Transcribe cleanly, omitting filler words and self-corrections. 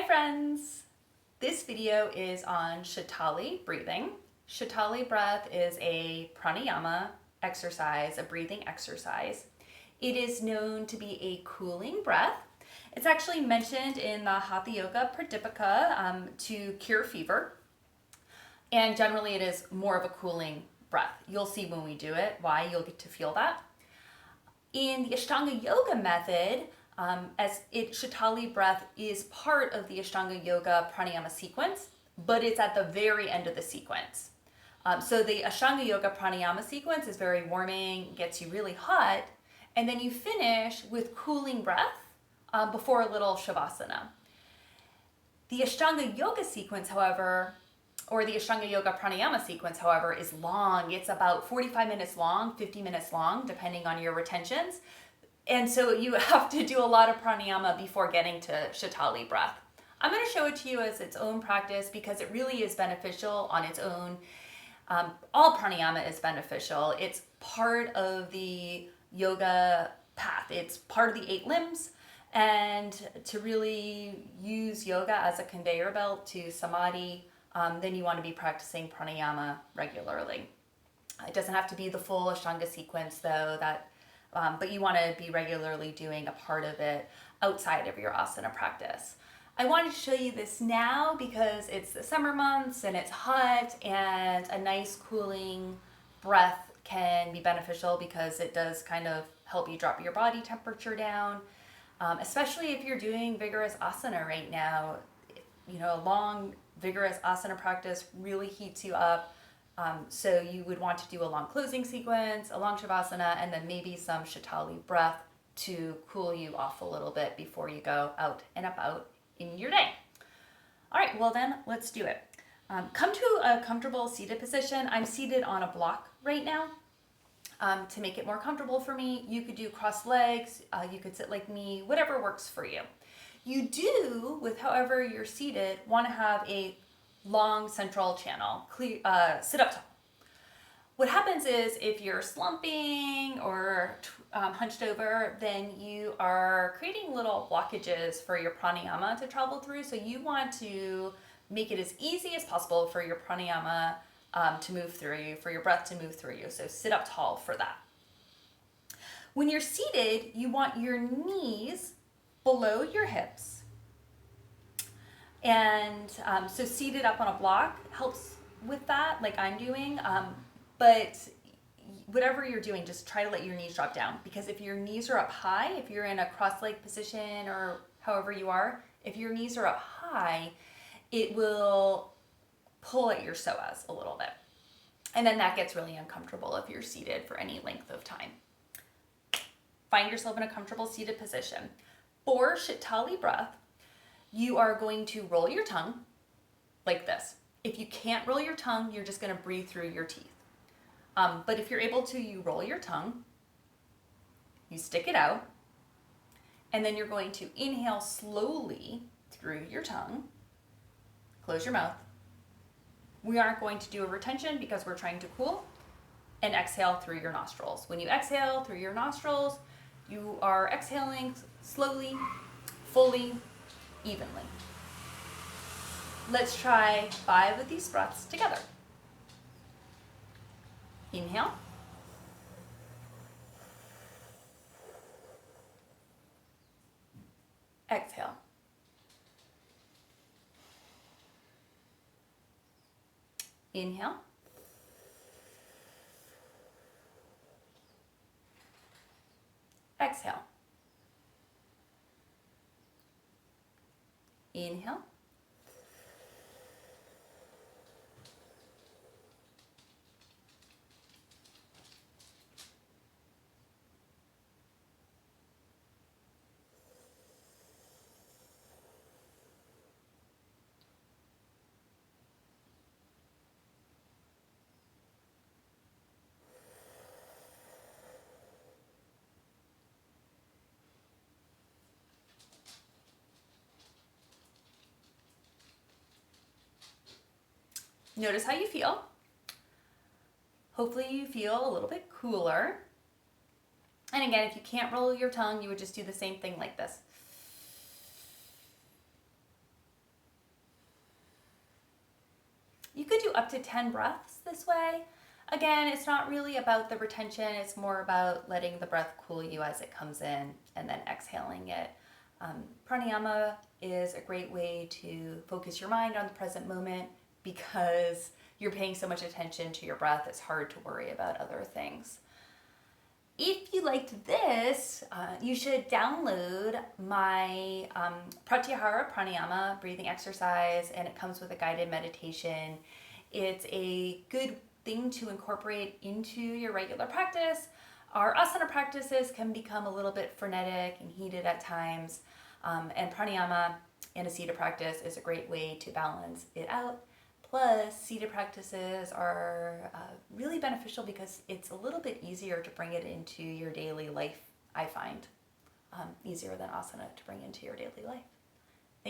friends! This video is on Sitali breathing. Sitali breath is a pranayama exercise, a breathing exercise. It is known to be a cooling breath. It's actually mentioned in the Hatha Yoga Pradipika to cure fever. And generally it is more of a cooling breath. You'll see when we do it why you'll get to feel that. In the Ashtanga Yoga method, Sitali breath is part of the Ashtanga Yoga pranayama sequence, but it's at the very end of the sequence. So the Ashtanga Yoga pranayama sequence is very warming, gets you really hot, and then you finish with cooling breath before a little shavasana. The Ashtanga Yoga sequence, however, or the Ashtanga Yoga pranayama sequence, however, is long. It's about 45 minutes long, 50 minutes long, depending on your retentions. And so you have to do a lot of pranayama before getting to Sitali breath. I'm going to show it to you as its own practice because it really is beneficial on its own. All pranayama is beneficial. It's part of the yoga path. It's part of the 8 limbs. And to really use yoga as a conveyor belt to samadhi, then you want to be practicing pranayama regularly. It doesn't have to be the full Ashtanga sequence though, but you want to be regularly doing a part of it outside of your asana practice. I wanted to show you this now because it's the summer months and it's hot, and a nice cooling breath can be beneficial because it does kind of help you drop your body temperature down, especially if you're doing vigorous asana right now. You know, a long vigorous asana practice really heats you up. So you would want to do a long closing sequence, a long shavasana, and then maybe some Sitali breath to cool you off a little bit before you go out and about in your day. All right, well then let's do it. Come to a comfortable seated position. I'm seated on a block right now. To make it more comfortable for me, you could do crossed legs, you could sit like me, whatever works for you. You do, with however you're seated, want to have a long central channel, sit up tall. What happens is if you're slumping or hunched over, then you are creating little blockages for your pranayama to travel through. So you want to make it as easy as possible for your pranayama to move through you, for your breath to move through you. So sit up tall for that. When you're seated, you want your knees below your hips. And so seated up on a block helps with that, like I'm doing. But whatever you're doing, just try to let your knees drop down, because if your knees are up high, if you're in a cross-leg position or however you are, if your knees are up high, it will pull at your psoas a little bit. And then that gets really uncomfortable if you're seated for any length of time. Find yourself in a comfortable seated position. For Sitali breath, you are going to roll your tongue like this. If you can't roll your tongue, you're just going to breathe through your teeth. But if you're able to, you roll your tongue, you stick it out, and then you're going to inhale slowly through your tongue, close your mouth. We aren't going to do a retention because we're trying to cool, and exhale through your nostrils. When you exhale through your nostrils, you are exhaling slowly, fully, evenly. Let's try 5 of these breaths together. Inhale. Exhale. Inhale. Exhale. Inhale. Notice how you feel. Hopefully you feel a little bit cooler. And again, if you can't roll your tongue, you would just do the same thing like this. up to 10 breaths this way. Again, it's not really about the retention, it's more about letting the breath cool you as it comes in and then exhaling it. Pranayama is a great way to focus your mind on the present moment because you're paying so much attention to your breath, it's hard to worry about other things. If you liked this, you should download my Pratyahara Pranayama breathing exercise, and it comes with a guided meditation. It's a good thing to incorporate into your regular practice. Our asana practices can become a little bit frenetic and heated at times, and pranayama in a seated practice is a great way to balance it out. Plus, seated practices are really beneficial because it's a little bit easier to bring it into your daily life, I find. Easier than asana to bring into your daily life.